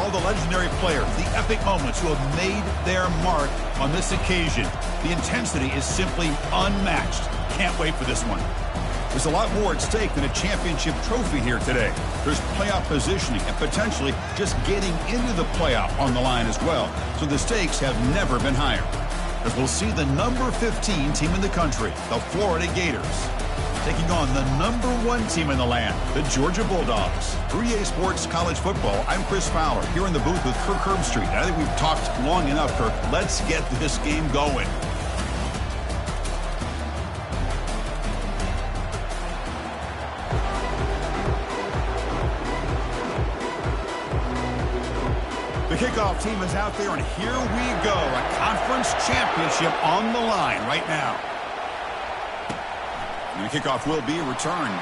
all the legendary players, the epic moments who have made their mark on this occasion. The intensity is simply unmatched. Can't wait for this one. There's a lot more at stake than a championship trophy here today. There's playoff positioning and potentially just getting into the playoff on the line as well. So the stakes have never been higher. As we'll see the number 15 team in the country, the Florida Gators, taking on the number 1 team in the land, the Georgia Bulldogs. For EA Sports College Football, I'm Chris Fowler, here in the booth with Kirk Herbstreit. I think we've talked long enough, Kirk. Let's get this game going. The kickoff team is out there, and here we go. A conference championship on the line right now. And the kickoff will be returned.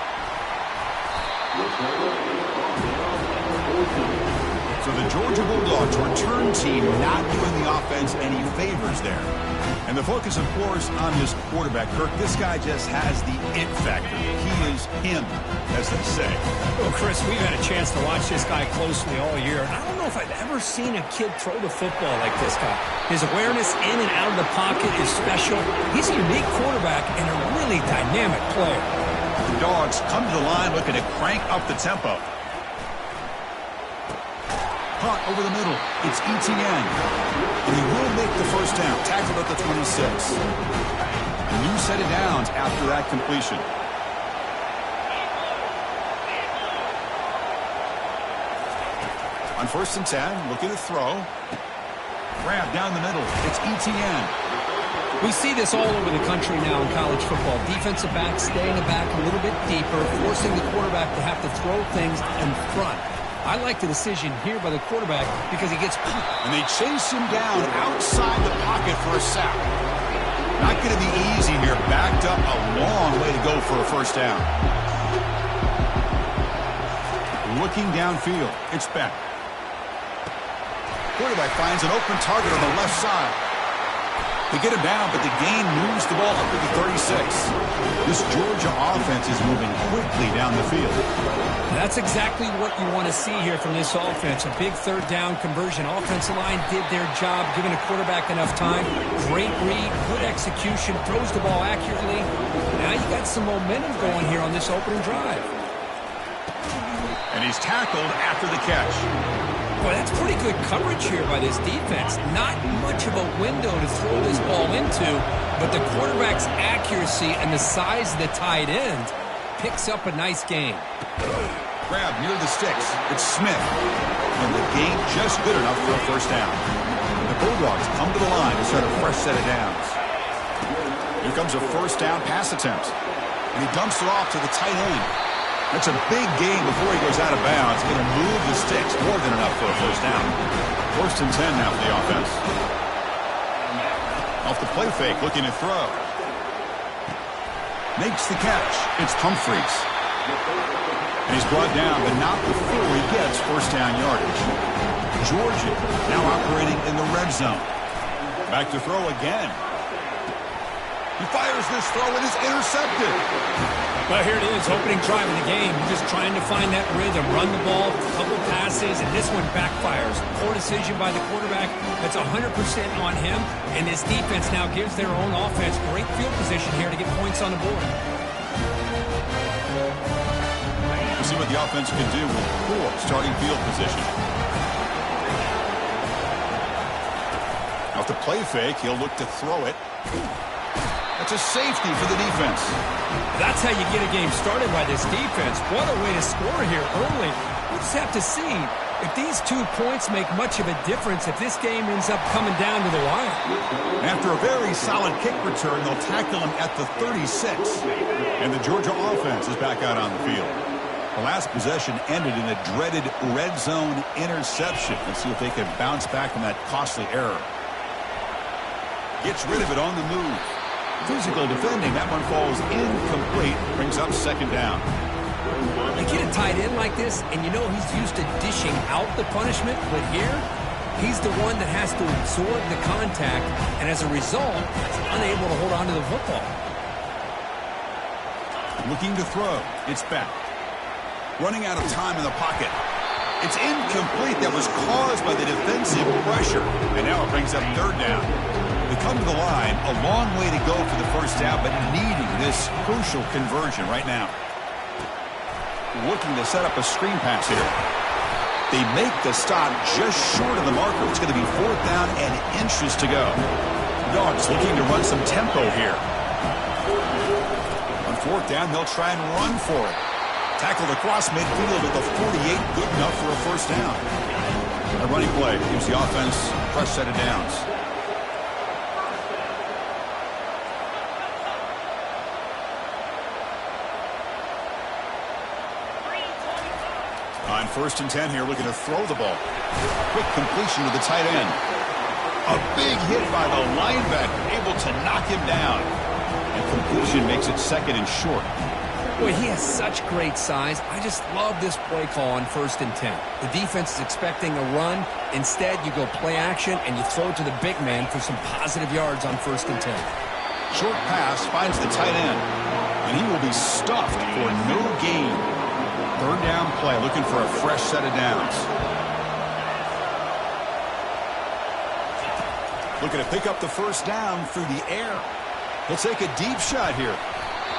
So the Georgia Bulldogs return team not doing the offense any favors there. And the focus, of course, on his quarterback, Kirk. This guy just has the it factor. He is him, as they say. Well, Chris, we've had a chance to watch this guy closely all year. And I don't know if I've ever seen a kid throw the football like this guy. His awareness in and out of the pocket is special. He's a unique quarterback and a really dynamic player. The Dogs come to the line looking to crank up the tempo. Caught over the middle. It's Etienne. And he will make the first down. Tackled at the 26. A new set of downs after that completion. On 1st and 10, looking to throw. Grab down the middle. It's Etienne. We see this all over the country now in college football. Defensive backs staying back a little bit deeper, forcing the quarterback to have to throw things in front. I like the decision here by the quarterback because he gets pumped. And they chase him down outside the pocket for a sack. Not going to be easy here. Backed up a long way to go for a first down. Looking downfield. It's back. Quarterback finds an open target on the left side. They get him down, but the gain moves the ball up to the 36. This Georgia offense is moving quickly down the field. That's exactly what you want to see here from this offense. A big 3rd down conversion. Offensive line did their job, giving the quarterback enough time. Great read, good execution, throws the ball accurately. Now you got some momentum going here on this opening drive. And he's tackled after the catch. Boy, that's pretty good coverage here by this defense. Not much of a window to throw this ball into, but the quarterback's accuracy and the size of the tight end picks up a nice gain. Grab near the sticks. It's Smith. And the gain just good enough for a first down. And the Bulldogs come to the line to start a fresh set of downs. Here comes a first down pass attempt. And he dumps it off to the tight end. That's a big gain before he goes out of bounds. Going to move the sticks more than enough for a first down. 1st and 10 now for the offense. Off the play fake, looking to throw. Makes the catch. It's Humphreys. And he's brought down, but not before he gets first down yardage. Georgia now operating in the red zone. Back to throw again. He fires this throw and is intercepted. Well, here it is, opening drive of the game. Just trying to find that rhythm, run the ball, a couple passes, and this one backfires. Poor decision by the quarterback. That's 100% on him, and this defense now gives their own offense great field position here to get points on the board. We'll see what the offense can do with poor starting field position. Off the play fake, he'll look to throw it. That's a safety for the defense. That's how you get a game started by this defense. What a way to score here early. We'll just have to see if these 2 points make much of a difference if this game ends up coming down to the wire. After a very solid kick return, they'll tackle him at the 36. And the Georgia offense is back out on the field. The last possession ended in a dreaded red zone interception. Let's see if they can bounce back from that costly error. Gets rid of it on the move. Physical defending. That one falls incomplete. Brings up 2nd down. You get a tight end like this, and you know he's used to dishing out the punishment, but here, he's the one that has to absorb the contact, and as a result, is unable to hold on to the football. Looking to throw. It's back. Running out of time in the pocket. It's incomplete. That was caused by the defensive pressure. And now it brings up third down. They come to the line, a long way to go for the first down, but needing this crucial conversion right now. Looking to set up a screen pass here. They make the stop just short of the marker. It's going to be fourth down and inches to go. Dogs looking to run some tempo here. On fourth down, they'll try and run for it. Tackled across midfield at the 48, good enough for a first down. A running play gives the offense a fresh set of downs. On 1st and 10 here, looking to throw the ball. Quick completion to the tight end. A big hit by the linebacker, able to knock him down. And completion makes it 2nd and short. Boy, he has such great size. I just love this play call on 1st and 10. The defense is expecting a run. Instead, you go play action, and you throw it to the big man for some positive yards on 1st and 10. Short pass finds the tight end, and he will be stuffed for no gain. Third down play, looking for a fresh set of downs. Looking to pick up the first down through the air. He'll take a deep shot here.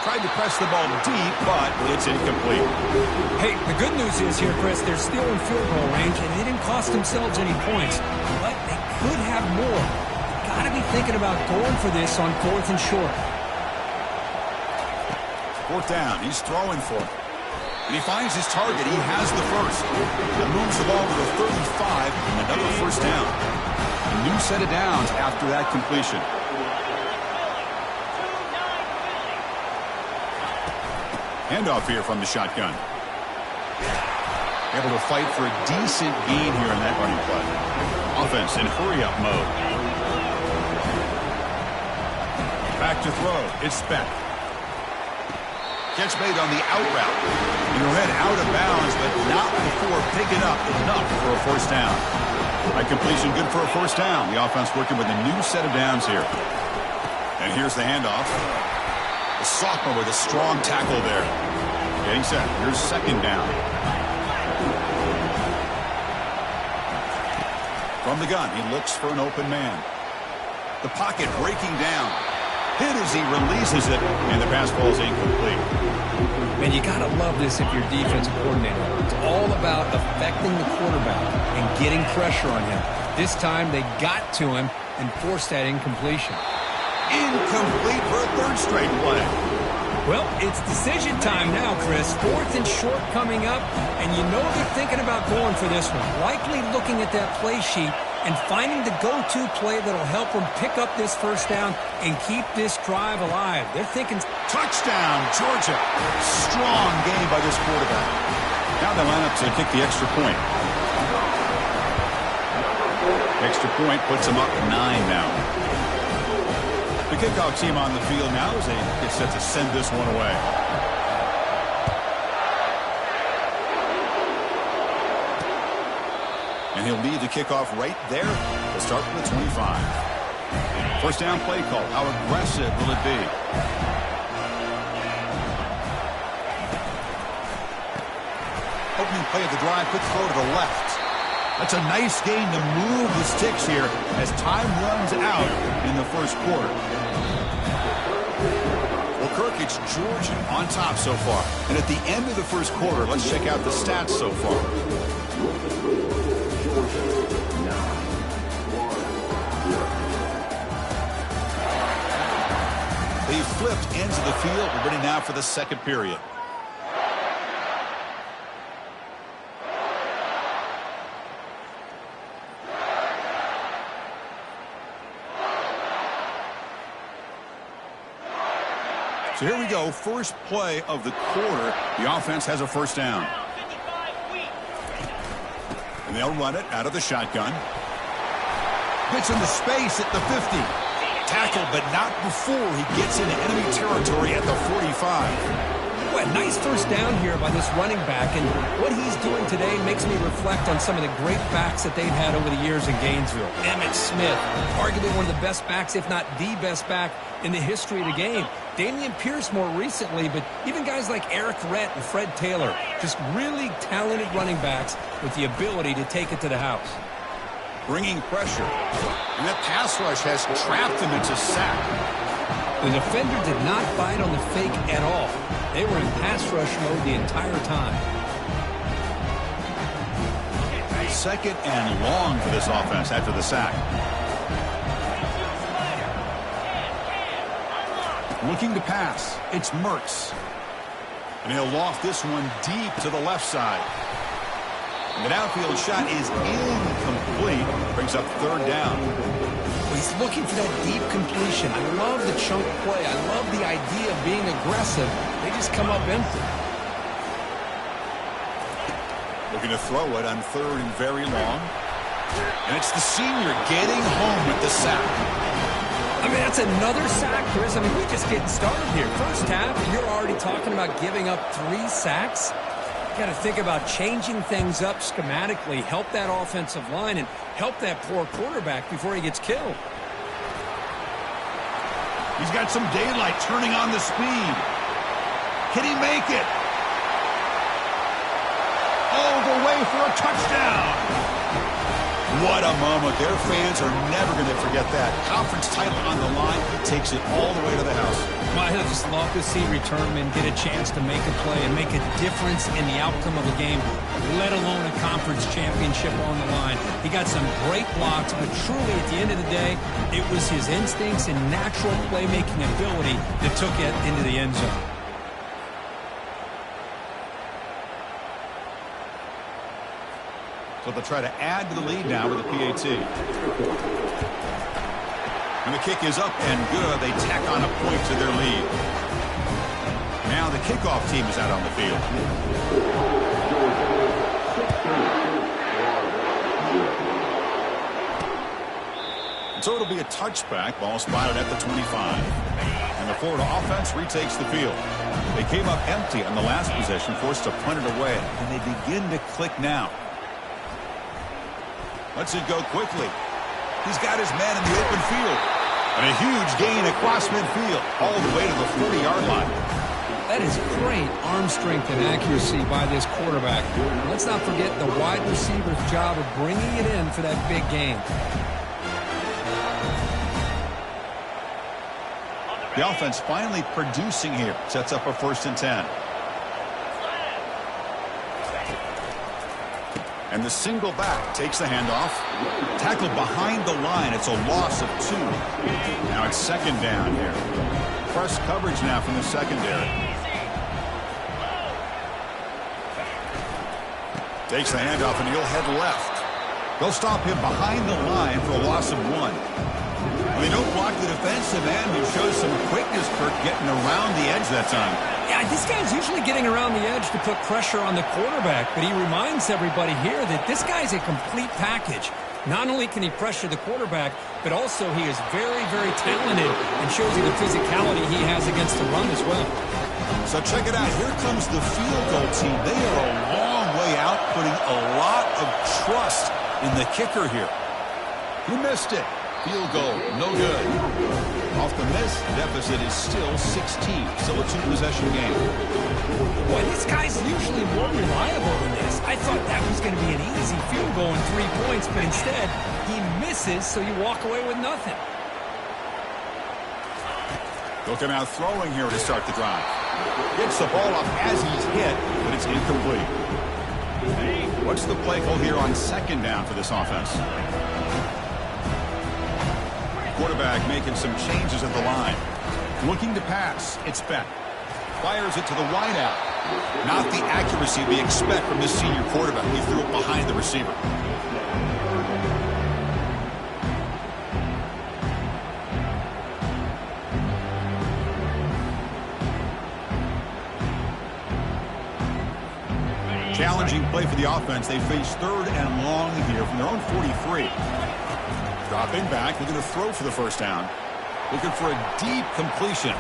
Tried to press the ball deep, but it's incomplete. Hey, the good news is here, Chris, they're still in field goal range, and they didn't cost themselves any points. But they could have more. Got to be thinking about going for this on 4th and short. Fourth down, he's throwing for it. And he finds his target. He has the first. And moves the ball to the 35, and another first down. A new set of downs after that completion. Handoff here from the shotgun. Able to fight for a decent gain here in that running play. Offense in hurry-up mode. Back to throw. It's Speck. Catch made on the out route. Your head out of bounds, but not before picking up enough for a first down. High completion, good for a first down. The offense working with a new set of downs here. And here's the handoff. The sophomore with a strong tackle there. Getting set. Here's 2nd down. From the gun, he looks for an open man. The pocket breaking down. Hit as he releases it, and the pass ball is incomplete. Man, you got to love this if you're defensive coordinator. It's all about affecting the quarterback and getting pressure on him. This time, they got to him and forced that incompletion. Incomplete for a 3rd straight play. Well, it's decision time now, Chris. 4th and short coming up, and you know they're thinking about going for this one. Likely looking at that play sheet and finding the go-to play that'll help them pick up this first down and keep this drive alive. They're thinking touchdown, Georgia. Strong game by this quarterback. Now they line up to kick the extra point. Extra point puts them up 9 now. The kickoff team on the field now as they get set to send this one away. And he'll lead the kickoff right there. We'll start from the 25. First down play call. How aggressive will it be? Opening play of the drive. Quick throw to the left. That's a nice gain to move the sticks here as time runs out in the first quarter. Well, Kirk, it's Georgia on top so far. And at the end of the first quarter, let's check out the stats so far. They flipped ends of the field. We're ready now for the second period. So here we go, first play of the quarter. The offense has a first down. And they'll run it out of the shotgun. Gets into space at the 50. Tackled, but not before he gets into enemy territory at the 45. Well, nice first down here by this running back, and what he's doing today makes me reflect on some of the great backs that they've had over the years in Gainesville. Emmitt Smith, arguably one of the best backs, if not the best back in the history of the game. Damian Pierce more recently, but even guys like Eric Rhett and Fred Taylor, just really talented running backs with the ability to take it to the house. Bringing pressure. And that pass rush has trapped him into sack. The defender did not bite on the fake at all. They were in pass rush mode the entire time. Second and long for this offense after the sack. Looking to pass. It's Mertz. And he'll loft this one deep to the left side. And the downfield shot is incomplete. Brings up third down. He's looking for that deep completion. I love the chunk play. I love the idea of being aggressive. They just come up empty. Looking to throw it on third and very long. And it's the senior getting home with the sack. I mean, that's another sack, Chris. I mean, we're just getting started here. First half, you're already talking about giving up 3 sacks. Got to think about changing things up schematically, help that offensive line, and help that poor quarterback before he gets killed. He's got some daylight turning on the speed. Can he make it? All the way for a touchdown. What a moment. Their fans are never going to forget that. Conference title on the line. Takes it all the way to the house. Well, I just love to see returnmen get a chance to make a play and make a difference in the outcome of a game, let alone a conference championship on the line. He got some great blocks, but truly at the end of the day, it was his instincts and natural playmaking ability that took it into the end zone. So they'll try to add to the lead now with a PAT. And the kick is up and good. They tack on a point to their lead. Now the kickoff team is out on the field. And so it'll be a touchback. Ball spotted at the 25. And the Florida offense retakes the field. They came up empty on the last possession, forced to punt it away. And they begin to click now. Lets it go quickly. He's got his man in the open field. And a huge gain across midfield, all the way to the 40-yard line. That is great arm strength and accuracy by this quarterback. Let's not forget the wide receiver's job of bringing it in for that big game. The offense finally producing here. Sets up a 1st and 10. And the single back takes the handoff. Tackled behind the line. It's a loss of 2. Now it's 2nd down here. Press coverage now from the secondary. Takes the handoff and he'll head left. They'll stop him behind the line for a loss of 1. Well, they don't block the defensive end, who shows some quickness, Kirk, getting around the edge that time. Yeah, this guy's usually getting around the edge to put pressure on the quarterback, but he reminds everybody here that this guy's a complete package. Not only can he pressure the quarterback, but also he is very, very talented and shows you the physicality he has against the run as well. So check it out. Here comes the field goal team. They are a long way out, putting a lot of trust in the kicker here. He missed it. Field goal, no good. Off the miss, deficit is still 16. Still a 2-possession game. Boy, this guy's usually more reliable than this. I thought that was going to be an easy field goal and 3 points, but instead, he misses, so you walk away with nothing. Looking out throwing here to start the drive. Gets the ball up as he's hit, but it's incomplete. What's the play call here on 2nd down for this offense? Quarterback making some changes at the line. Looking to pass. It's Beck. Fires it to the wideout. Not the accuracy we expect from this senior quarterback. He threw it behind the receiver. Challenging play for the offense. They face 3rd and long here from their own 43. Dropping back, looking to throw for the 1st down. Looking for a deep completion.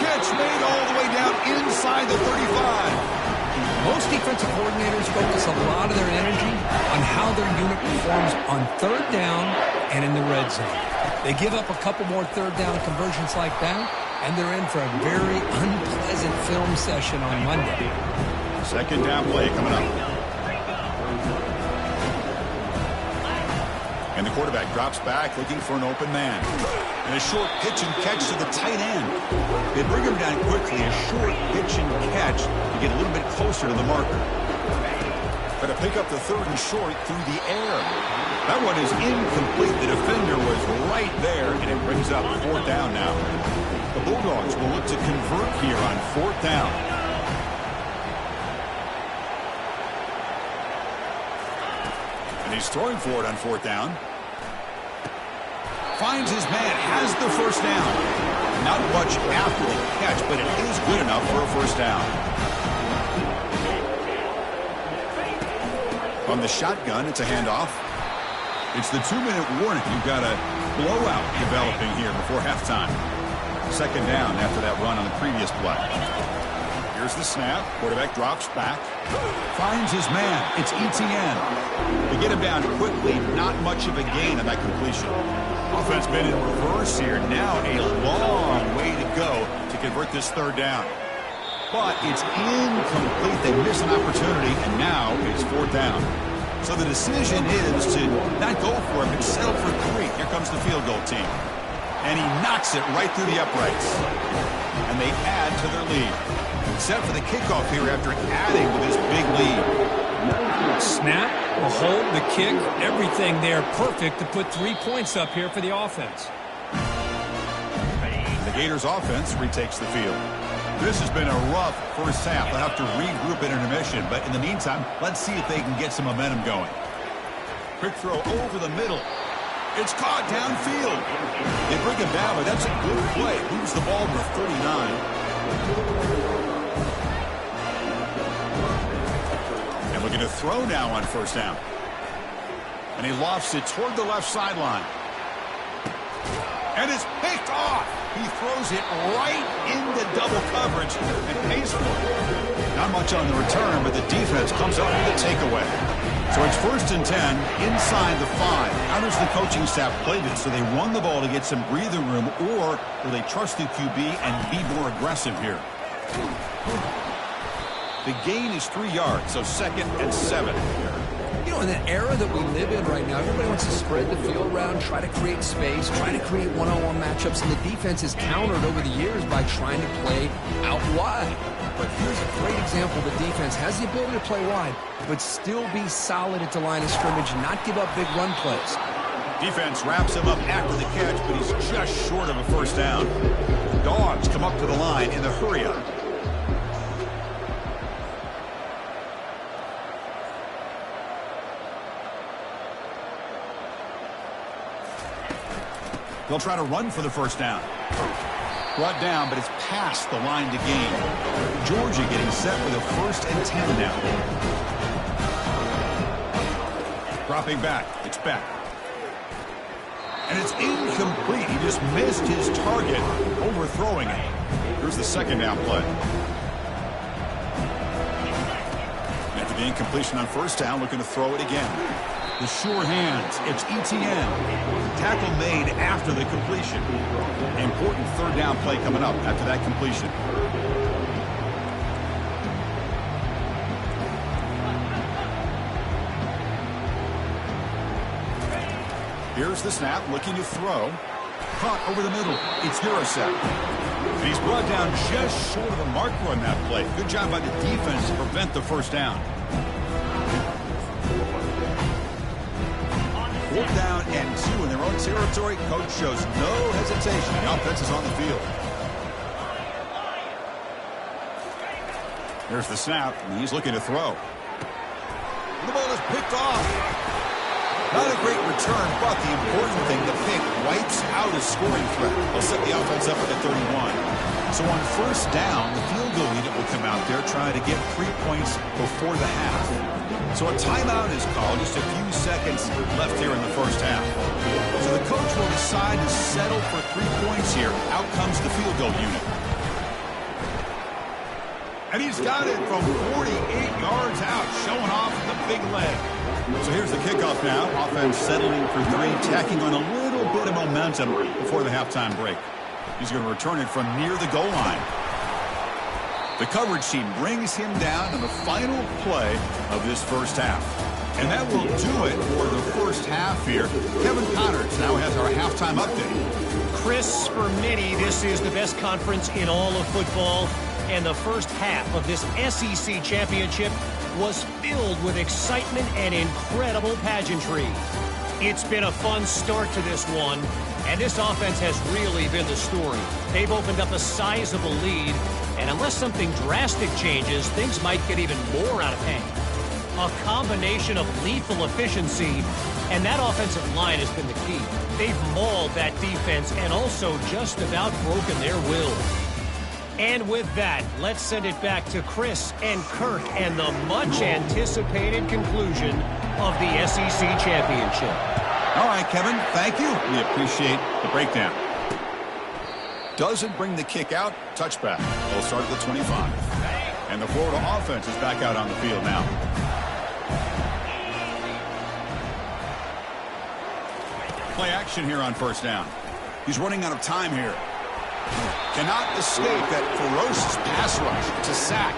catch made all the way down inside the 35. Most defensive coordinators focus a lot of their energy on how their unit performs on third down and in the red zone. They give up a couple more third down conversions like that, and they're in for a very unpleasant film session on Monday. Second down play coming up. And the quarterback drops back looking for an open man. And a short pitch and catch to the tight end. They bring him down quickly. A short pitch and catch to get a little bit closer to the marker. But to pick up the third and short through the air. That one is incomplete. The defender was right there, and it brings up fourth down now. The Bulldogs will look to convert here on fourth down. And he's throwing for it on fourth down. Finds his man, has the first down. Not much after the catch, but it is good enough for a first down. On the shotgun, it's a handoff. It's the 2-minute warning. You've got a blowout developing here before halftime. Second down after that run on the previous play. Here's the snap. Quarterback drops back. Finds his man. It's Etienne. They get him down quickly. Not much of a gain on that completion. Offense been in reverse here. Now a long way to go to convert this third down. But it's incomplete. They miss an opportunity, and now it's fourth down. So the decision is to not go for it, but settle for 3. Here comes the field goal team. And he knocks it right through the uprights. And they add to their lead. Set for the kickoff here after adding to this big lead. Snap, the hold, the kick, everything there perfect to put 3 points up here for the offense. The Gators offense retakes the field. This has been a rough first half. They'll have to regroup in intermission, but in the meantime, let's see if they can get some momentum going. Quick throw over the middle. It's caught downfield. They bring him down, but that's a good play. Moves the ball to the 39. And looking to throw now on first down. And he lofts it toward the left sideline. And it's picked off. He throws it right into double coverage and pays for it. Not much on the return, but the defense comes up with a takeaway. So it's 1st and 10 inside the 5. How does the coaching staff play this? So they run the ball to get some breathing room, or will they trust the QB and be more aggressive here? The gain is 3 yards, so 2nd and 7. You know, in the era that we live in right now, everybody wants to spread the field around, try to create space, try to create one-on-one matchups, and the defense is countered over the years by trying to play out wide. But here's a great example. The defense has the ability to play wide, but still be solid at the line of scrimmage, not give up big run plays. Defense wraps him up after the catch, but he's just short of a first down. Dogs come up to the line in the hurry-up. They'll try to run for the first down. Brought down, but it's past the line to gain. Georgia getting set with a 1st and 10 now. Dropping back. It's Beck. And it's incomplete. He just missed his target, overthrowing it. Here's the 2nd down play. After the incompletion on first down, looking to throw it again. The sure hands. It's Etienne. Tackle made after the completion. Important 3rd down play coming up after that completion. Here's the snap, looking to throw. Caught over the middle. It's Urasek. And he's brought down just short of the marker on that play. Good job by the defense to prevent the first down. 4th down and 2 in their own territory. Coach shows no hesitation. The offense is on the field. There's the snap, and he's looking to throw. The ball is picked off. Not a great return, but the important thing, the pick wipes out a scoring threat. They'll set the offense up at the 31. So on first down, the field goal unit will come out there trying to get 3 points before the half. So a timeout is called, just a few seconds left here in the first half. So the coach will decide to settle for 3 points here. Out comes the field goal unit. And he's got it from 48 yards out, showing off the big leg. So here's the kickoff now. Offense settling for three, tacking on a little bit of momentum before the halftime break. He's going to return it from near the goal line. The coverage team brings him down to the final play of this first half. And that will do it for the first half here. Kevin Connors now has our halftime update. Chris, for many, this is the best conference in all of football. And the first half of this SEC championship was filled with excitement and incredible pageantry. It's been a fun start to this one, and this offense has really been the story. They've opened up a sizable lead, and unless something drastic changes, things might get even more out of hand. A combination of lethal efficiency, and that offensive line has been the key. They've mauled that defense and also just about broken their will. And with that, let's send it back to Chris and Kirk and the much-anticipated conclusion of the SEC Championship. All right, Kevin, thank you. We appreciate the breakdown. Doesn't bring the kick out. Touchback. They'll start at the 25. And the Florida offense is back out on the field now. Play action here on first down. He's running out of time here. Cannot escape that ferocious pass rush. It's a sack.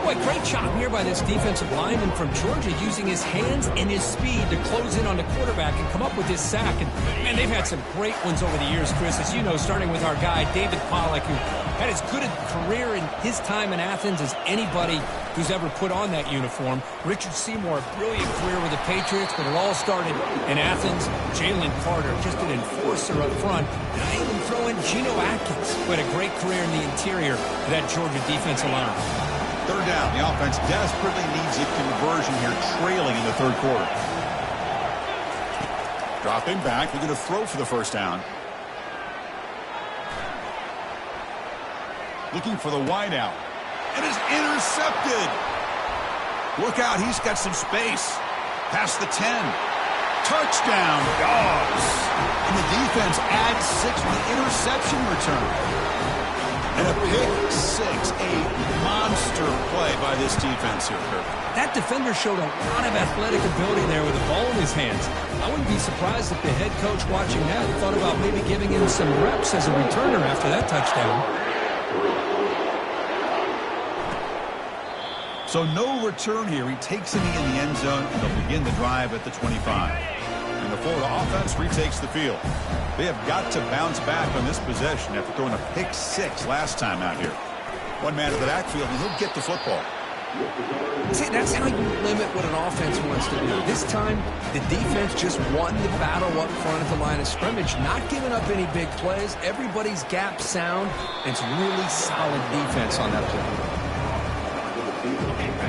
Boy, great job here by this defensive lineman from Georgia, using his hands and his speed to close in on the quarterback and come up with this sack. And, man, they've had some great ones over the years, Chris, as you know, starting with our guy, David Pollack, who had as good a career in his time in Athens as anybody who's ever put on that uniform. Richard Seymour, a brilliant career with the Patriots, but it all started in Athens. Jalen Carter, just an enforcer up front. And I even throw in Geno Atkins, who had a great career in the interior of that Georgia defensive line. Third down. The offense desperately needs a conversion here, trailing in the third quarter. Dropping back. They're going to throw for the first down. Looking for the wideout. And is intercepted. Look out. He's got some space. Past the 10. Touchdown, Dogs. And the defense adds 6 with the interception return. And a pick six, a monster play by this defense here, Kirk. That defender showed a lot of athletic ability there with the ball in his hands. I wouldn't be surprised if the head coach watching that thought about maybe giving him some reps as a returner after that touchdown. So no return here. He takes it in the end zone, and they'll begin the drive at the 25. And the Florida offense retakes the field. They have got to bounce back on this possession after throwing a pick six last time out here. One man in the backfield, and he'll get the football. See, that's how you limit what an offense wants to do. This time, the defense just won the battle up front at the line of scrimmage, not giving up any big plays. Everybody's gap sound, and it's really solid defense on that play.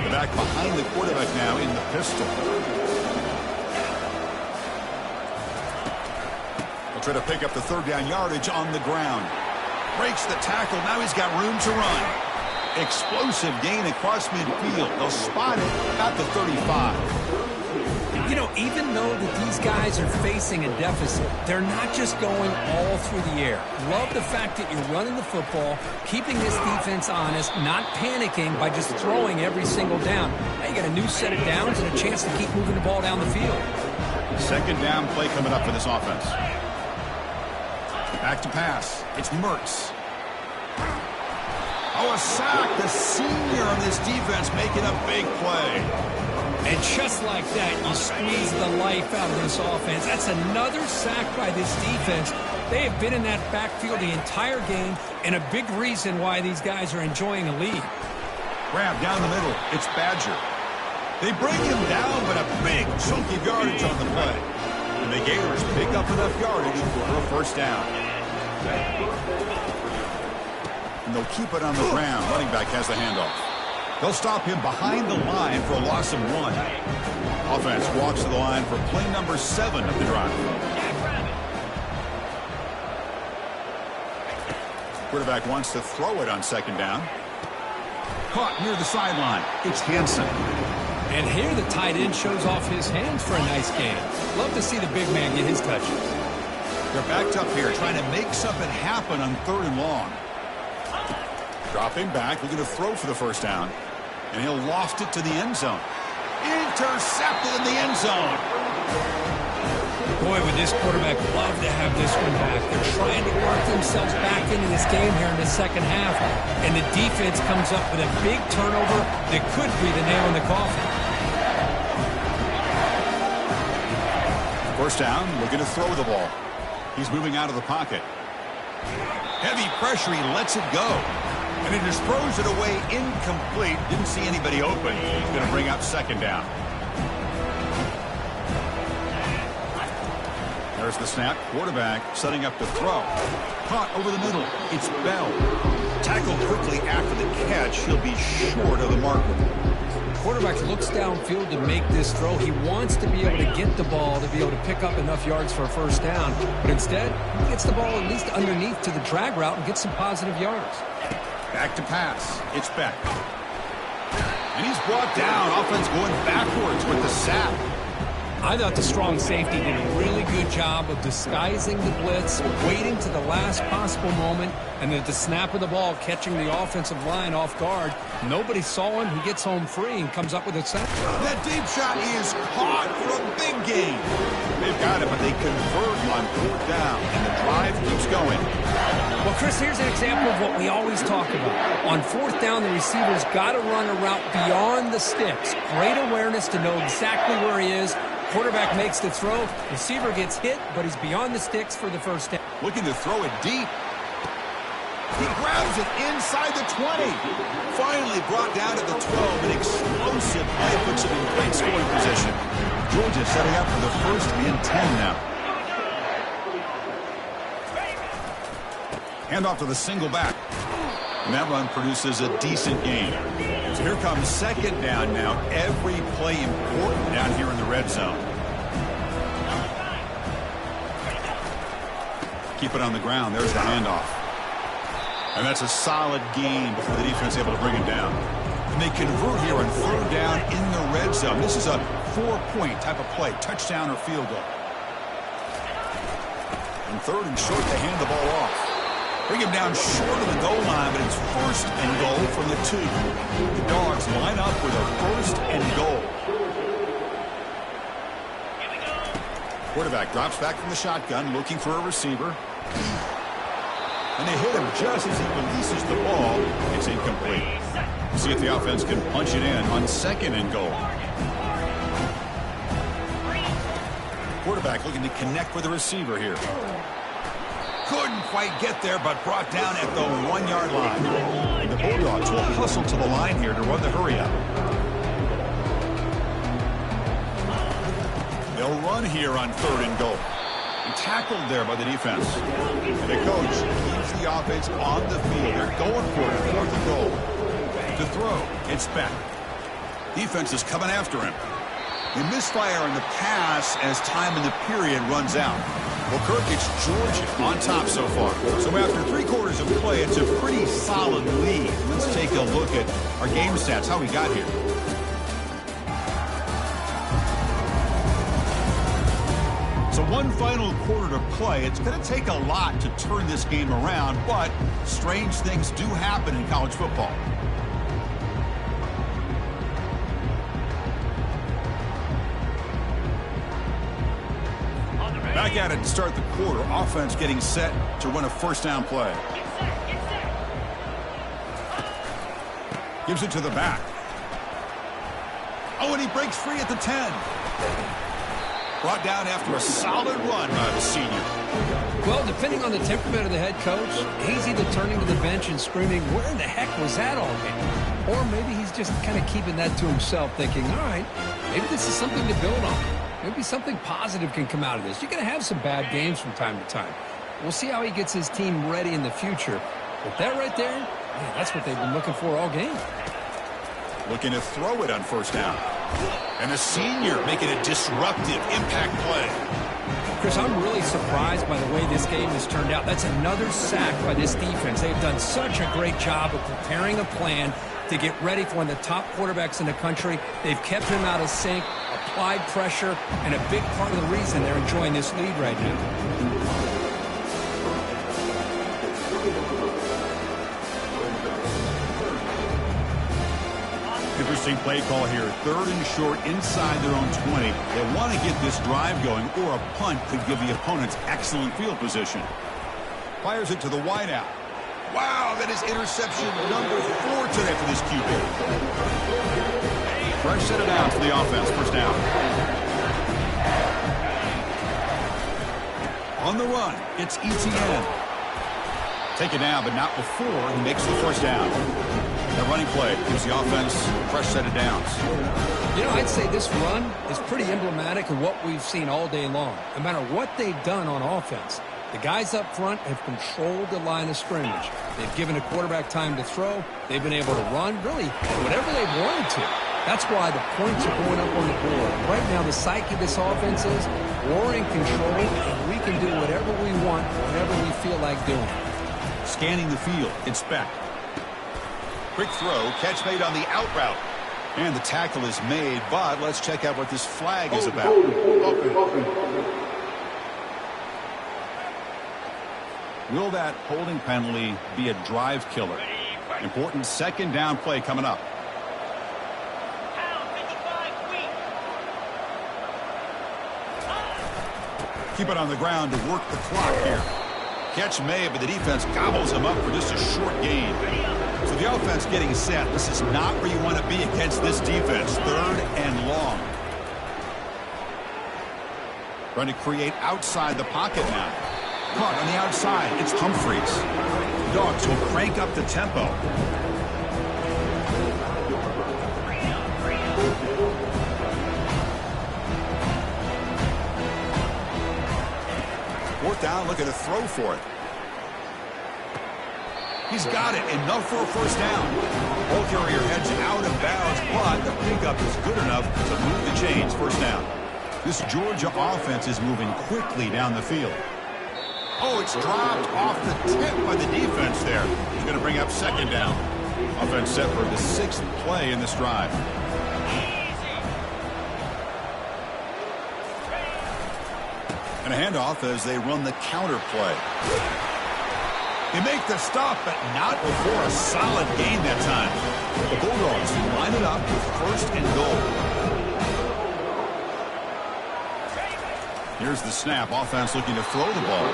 The back behind the quarterback now in the pistol. He'll try to pick up the third down yardage on the ground. Breaks the tackle. Now he's got room to run. Explosive gain across midfield. They'll spot it at the 35. You know, even though that these guys are facing a deficit, they're not just going all through the air. Love the fact that you're running the football, keeping this defense honest, not panicking by just throwing every single down. Now you got a new set of downs and a chance to keep moving the ball down the field. Second down play coming up for this offense. Back to pass. It's Mertz. Oh, a sack. The senior on this defense making a big play. And just like that, you squeeze the life out of this offense. That's another sack by this defense. They have been in that backfield the entire game, and a big reason why these guys are enjoying a lead. Grab down the middle. It's Badger. They bring him down, but a big chunk of yardage on the play. And the Gators pick up enough yardage for a first down. And they'll keep it on the ground. Running back has the handoff. They'll stop him behind the line for a loss of 1. Offense walks to the line for play number 7 of the drive. Quarterback wants to throw it on second down. Caught near the sideline. It's Hansen. And here the tight end shows off his hands for a nice game. Love to see the big man get his touches. They're backed up here trying to make something happen on 3rd and long. Dropping back, looking to throw for the first down. And he'll loft it to the end zone. Intercepted in the end zone. Boy, would this quarterback love to have this one back. They're trying to work themselves back into this game here in the second half. And the defense comes up with a big turnover that could be the nail in the coffin. First down, looking to throw the ball. He's moving out of the pocket. Heavy pressure, he lets it go. And he just throws it away incomplete. Didn't see anybody open. He's going to bring up second down. There's the snap. Quarterback setting up to throw. Caught over the middle. It's Bell. Tackled quickly after the catch. He'll be short of the marker. Quarterback looks downfield to make this throw. He wants to be able to get the ball to be able to pick up enough yards for a first down. But instead, he gets the ball at least underneath to the drag route and gets some positive yards. Back to pass. It's Beck. And he's brought down. Offense going backwards with the sack. I thought the strong safety did a really good job of disguising the blitz, waiting to the last possible moment, and then at the snap of the ball, catching the offensive line off guard. Nobody saw him. He gets home free and comes up with a sack. That deep shot is caught for a big gain. They've got it, but they convert on fourth down, and the drive keeps going. Well, Chris, here's an example of what we always talk about. On fourth down, the receiver's got to run a route beyond the sticks. Great awareness to know exactly where he is. Quarterback makes the throw. Receiver gets hit, but he's beyond the sticks for the first down. Looking to throw it deep. He grabs it inside the 20. Finally brought down at the 12. An explosive play puts him in great scoring position. Georgia setting up for the first and 10 now. Hand off to the single back. And that run produces a decent gain. So here comes second down now. Every play important down here in the red zone. Keep it on the ground. There's the handoff. And that's a solid gain before the defense is able to bring him down. And they convert here on third down in the red zone. This is a 4-point type of play. Touchdown or field goal. And third and short, they hand the ball off. Bring him down short of the goal line, but it's first and goal from the 2. The Dogs line up with a first and goal. Quarterback drops back from the shotgun, looking for a receiver. And they hit him just as he releases the ball. It's incomplete. See if the offense can punch it in on second and goal. Quarterback looking to connect with the receiver here. Couldn't quite get there, but brought down at the 1-yard line. And the Bulldogs will hustle to the line here to run the hurry-up. They'll run here on third and goal. And tackled there by the defense. And the coach keeps the offense on the field. They're going for it, fourth and goal. To throw, it's Beck. Defense is coming after him. They misfire on the pass as time in the period runs out. Well, Kirk, it's Georgia on top so far. So after 3 quarters of play, it's a pretty solid lead. Let's take a look at our game stats, how we got here. So one final quarter to play. It's going to take a lot to turn this game around, but strange things do happen in college football. Back at it to start the quarter. Offense getting set to run a first down play. Gives it to the back. Oh, and he breaks free at the 10. Brought down after a solid run by the senior. Well, depending on the temperament of the head coach, he's either turning to the bench and screaming, where in the heck was that all game? Or maybe he's just kind of keeping that to himself, thinking, all right, maybe this is something to build on. Maybe something positive can come out of this. You're going to have some bad games from time to time. We'll see how he gets his team ready in the future. But that right there, man, that's what they've been looking for all game. Looking to throw it on first down. And the senior making a disruptive impact play. Chris, I'm really surprised by the way this game has turned out. That's another sack by this defense. They've done such a great job of preparing a plan to get ready for one of the top quarterbacks in the country. They've kept him out of sync, applied pressure, and a big part of the reason they're enjoying this lead right now. Interesting play call here. 3rd and short inside their own 20. They want to get this drive going, or a punt could give the opponents excellent field position. Fires it to the wideout. Wow, that is interception number 4 today for this QB. Fresh set it down for the offense. First down. On the run, it's ETN. Taken down, but not before he makes the first down. That running play gives the offense a fresh set of downs. You know, I'd say this run is pretty emblematic of what we've seen all day long. No matter what they've done on offense, the guys up front have controlled the line of scrimmage. They've given a quarterback time to throw. They've been able to run, really, whatever they've wanted to. That's why the points are going up on the board. Right now, the psyche of this offense is we're in control, and we can do whatever we want, whatever we feel like doing. Scanning the field, inspect. Quick throw, catch made on the out route. And the tackle is made, but let's check out what this flag is about. Will that holding penalty be a drive killer? Important second down play coming up. Keep it on the ground to work the clock here. Catch made, but the defense gobbles him up for just a short gain. So the offense getting set. This is not where you want to be against this defense. 3rd and long. Trying to create outside the pocket now. Caught on the outside. It's Humphreys. Dogs will crank up the tempo. Fourth down, looking to throw for it. He's got it. Enough for a first down. Ball carrier heads out of bounds, but the pickup is good enough to move the chains. First down. This Georgia offense is moving quickly down the field. Oh, it's dropped off the tip by the defense there. He's going to bring up second down. Offense set for the 6th play in this drive. And a handoff as they run the counter play. They make the stop, but not before a solid gain that time. The Bulldogs line it up with 1st and goal. Here's the snap. Offense looking to throw the ball.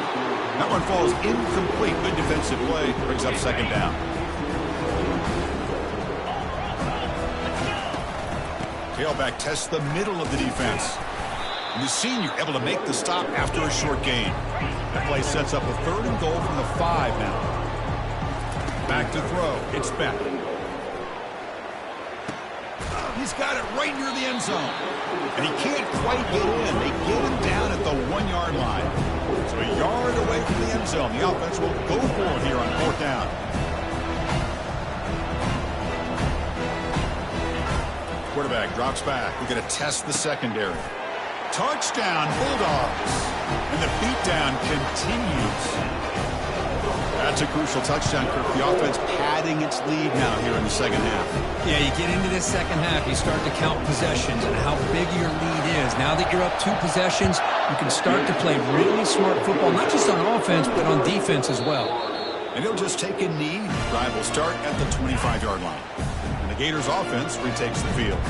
That one falls incomplete. Good defensive play. Brings up second down. Tailback tests the middle of the defense. And the senior able to make the stop after a short gain. That play sets up a 3rd and goal from the 5 now. Back to throw. It's Beck. He's got it right near the end zone. And he can't quite get in. They get him down at the 1-yard line. So a yard away from the end zone. The offense will go for it here on 4th down. Quarterback drops back. We're going to test the secondary. Touchdown, Bulldogs. And the beatdown continues. That's a crucial touchdown, Kirk. The offense padding its lead now here in the second half. Yeah, you get into this second half, you start to count possessions and how big your lead is. Now that you're up 2 possessions, you can start to play really smart football, not just on offense, but on defense as well. And he'll just take a knee. Drive will start at the 25-yard line. And the Gators offense retakes the field.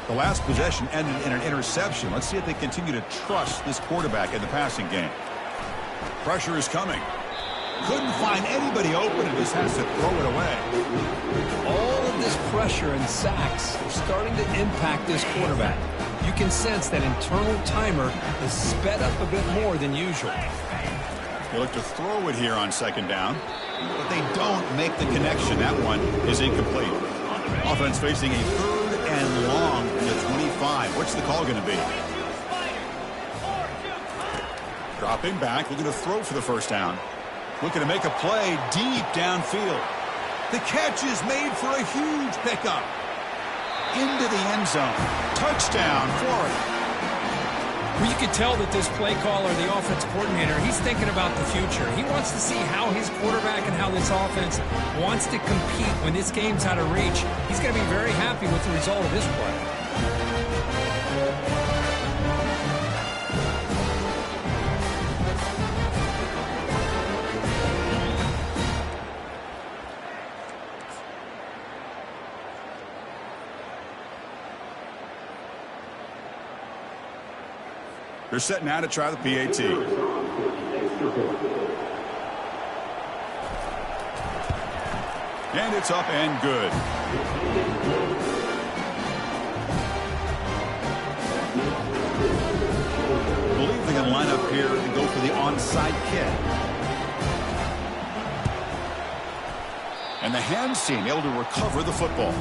The last possession ended in an interception. Let's see if they continue to trust this quarterback in the passing game. Pressure is coming. Couldn't find anybody open and just has to throw it away. All of this pressure and sacks are starting to impact this quarterback. You can sense that internal timer is sped up a bit more than usual. They look to throw it here on second down, but they don't make the connection. That one is incomplete. Offense facing a 3rd and long from the 25. What's the call going to be? Dropping back, looking to throw for the first down. Looking to make a play deep downfield. The catch is made for a huge pickup. Into the end zone. Touchdown, Florida. Well, you could tell that this play caller, the offense coordinator, he's thinking about the future. He wants to see how his quarterback and how this offense wants to compete when this game's out of reach. He's going to be very happy with the result of this play. They're set now to try the PAT. And it's up and good. I believe they're going to line up here and go for the onside kick. And the hands team able to recover the football.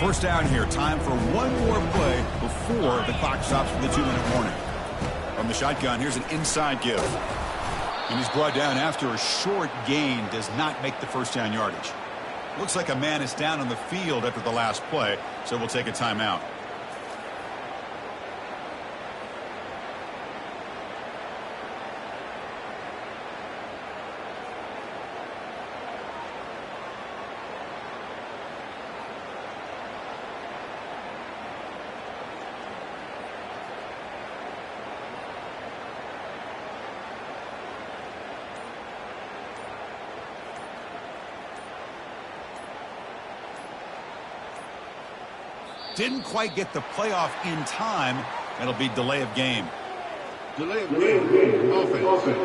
First down here. Time for one more play before the clock stops for the 2-minute warning. From the shotgun, here's an inside give. And he's brought down after a short gain does not make the first down yardage. Looks like a man is down on the field after the last play, so we'll take a timeout. Didn't quite get the playoff in time. It'll be delay of game. Delay of game. Offense.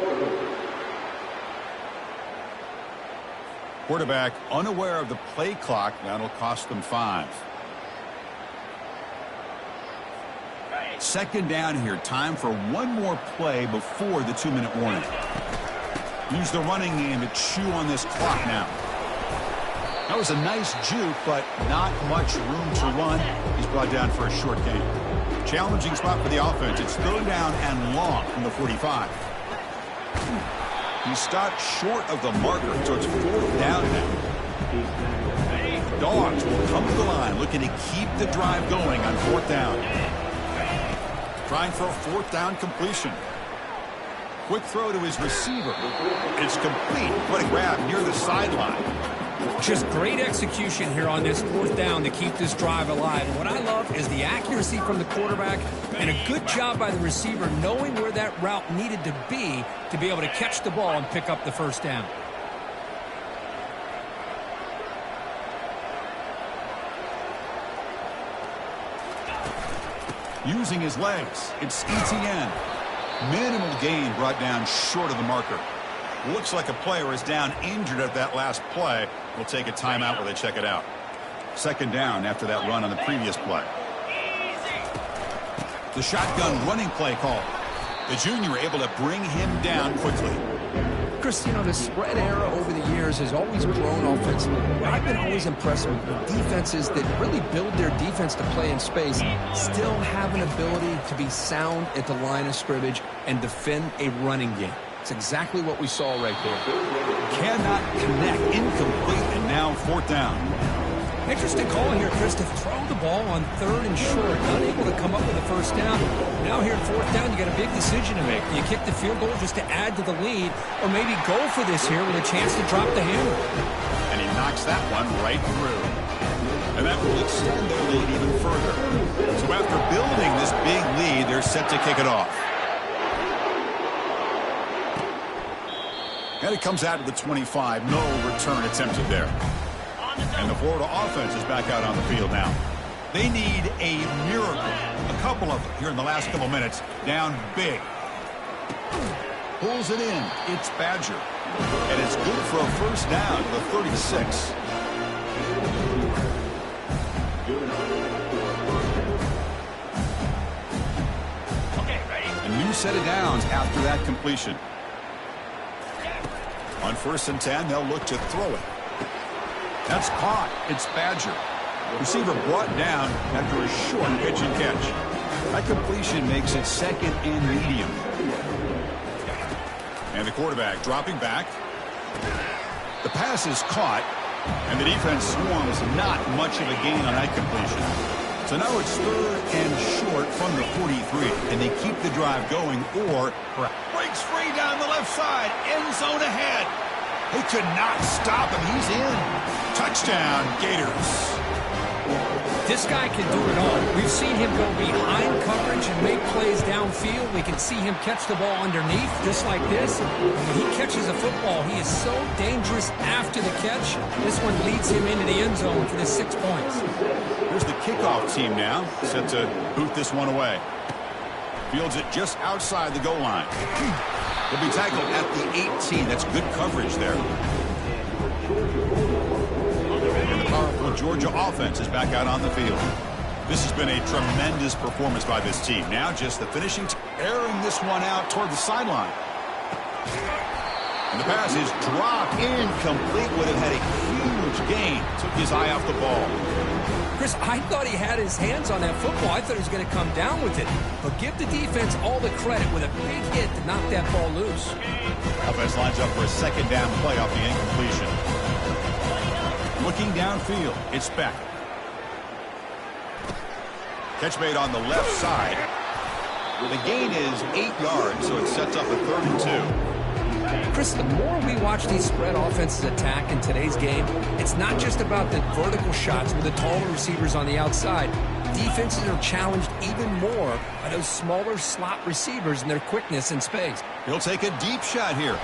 Quarterback unaware of the play clock. That'll cost them 5. Second down here. Time for one more play before the 2-minute warning. Use the running game to chew on this clock now. That was a nice juke, but not much room to run. He's brought down for a short gain. Challenging spot for the offense. It's third down and long from the 45. He stopped short of the marker, so it's fourth down now. Dogs will come to the line, looking to keep the drive going on fourth down. Trying for a fourth down completion. Quick throw to his receiver. It's complete, but a grab near the sideline. Just great execution here on this fourth down to keep this drive alive. And what I love is the accuracy from the quarterback and a good job by the receiver knowing where that route needed to be able to catch the ball and pick up the first down. Using his legs, it's Etienne. Minimal gain brought down short of the marker. Looks like a player is down injured at that last play. We'll take a timeout while they check it out. Second down after that run on the previous play. The shotgun running play call. The junior able to bring him down quickly. Chris, you know, the spread era over the years has always grown offensively. I've been always impressed with defenses that really build their defense to play in space, still have an ability to be sound at the line of scrimmage and defend a running game. It's exactly what we saw right there. Cannot connect. Incomplete, and now fourth down. Interesting call here, Chris, to throw the ball on third and short. Unable to come up with a first down. Now here at fourth down, you got a big decision to make. Do you kick the field goal just to add to the lead, or maybe go for this here with a chance to drop the hammer? And he knocks that one right through. And that will extend their lead even further. So after building this big lead, they're set to kick it off. And it comes out to the 25. No return attempted there. And the Florida offense is back out on the field now. They need a miracle. A couple of them here in the last couple minutes. Down big. Pulls it in. It's Badger. And it's good for a first down to the 36. A new set of downs after that completion. On 1st and 10, they'll look to throw it. That's caught. It's Badger. Receiver brought down after a short pitch and catch. That completion makes it second and medium. And the quarterback dropping back. The pass is caught, and the defense swarms not much of a gain on that completion. So now it's third and short from the 43, and they keep the drive going, or breaks free down the left side, end zone ahead. They could not stop him. He's in. Touchdown, Gators. This guy can do it all. We've seen him go behind coverage and make plays downfield. We can see him catch the ball underneath, just like this. When he catches a football, he is so dangerous after the catch. This one leads him into the end zone for the 6 points. Here's the kickoff team now, set to boot this one away. Fields it just outside the goal line. He'll be tackled at the 18. That's good coverage there. And the powerful Georgia offense is back out on the field. This has been a tremendous performance by this team. Now just the finishing, airing this one out toward the sideline. And the pass is dropped incomplete. Would have had a huge gain. Took his eye off the ball. Chris, I thought he had his hands on that football. I thought he was going to come down with it. But give the defense all the credit with a big hit to knock that ball loose. Offense lines up for a second down play off the incompletion. Looking downfield, it's Beck. Catch made on the left side. The gain is 8 yards, so it sets up a 3rd and 2. Chris, the more we watch these spread offenses attack in today's game, it's not just about the vertical shots with the taller receivers on the outside. Defenses are challenged even more by those smaller slot receivers and their quickness in space. He'll take a deep shot here.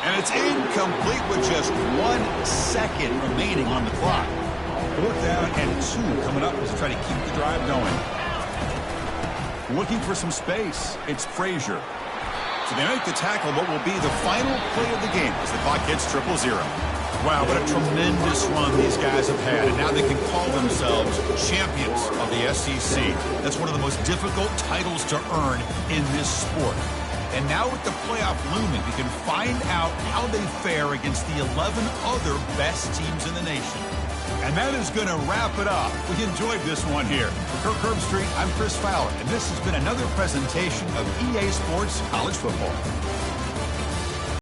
And it's incomplete with just 1 second remaining on the clock. 4th down and 2 coming up as they try to keep the drive going. Looking for some space. It's Frazier. So they make the tackle, what will be the final play of the game as the clock hits 0-0. Wow, what a tremendous run these guys have had, and now they can call themselves champions of the SEC. That's one of the most difficult titles to earn in this sport. And now with the playoff looming, we can find out how they fare against the 11 other best teams in the nation. And that is going to wrap it up. We enjoyed this one here. For Kirk Herbstreit, I'm Chris Fowler, and this has been another presentation of EA Sports College Football.